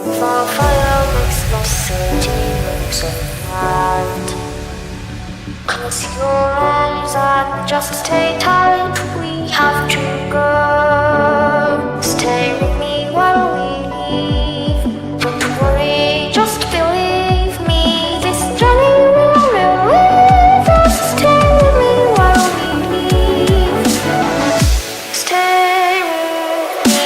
For fire makes the city look so bright. Close your eyes and just stay tight. We have to go. Stay with me while we leave. Don't worry, just believe me. This journey will relieve us. Stay with me while we leave. Stay with me.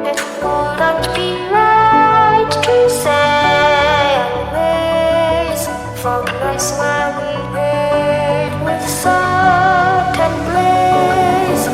It wouldn't be right to say anyways, for the place where we live with salt and blaze.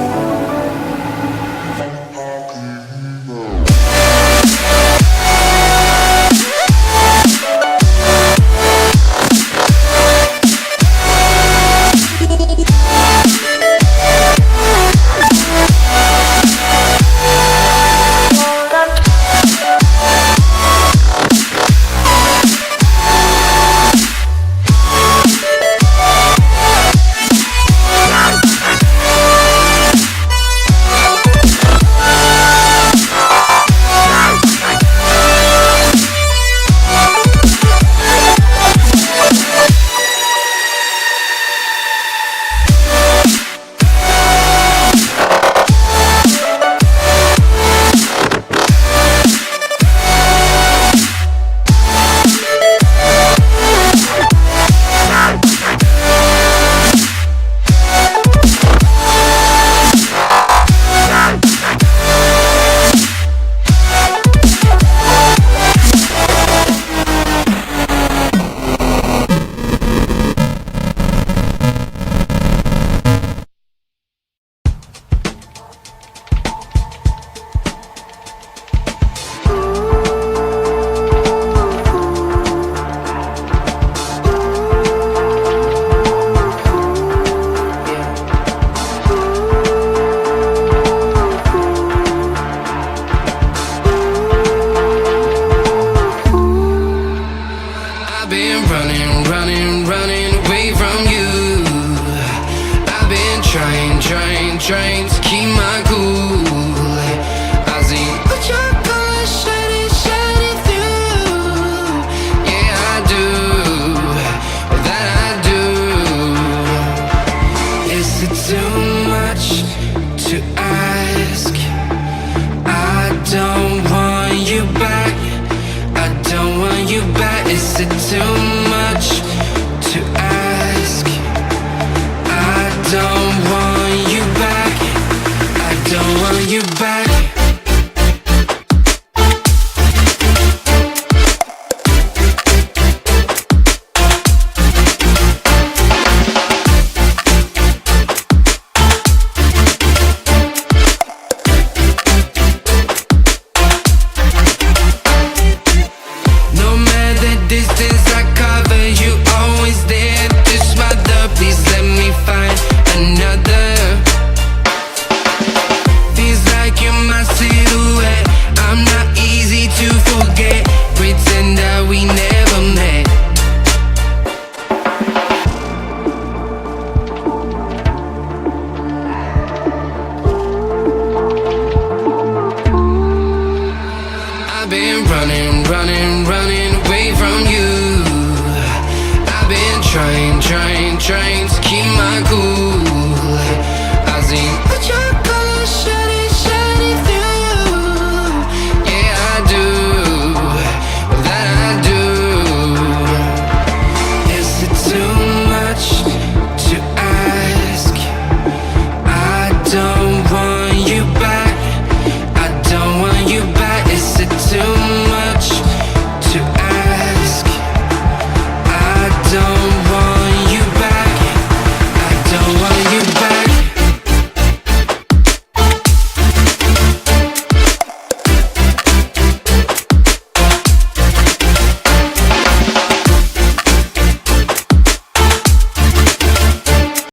I've been running away from you. I've been trying to keep my cool. I see what your colors shining through. Yeah, I do, that I do. Is it too much to ask? I don't want you back. I don't want you back. Is it too much to ask? I don't want you back. I don't want you back. No matter the distance I cover, you always there to smother. Please let me find another. Feels like you're my silhouette. I'm not easy to forget. Pretend that we never met. I've been running away from you. I've been trying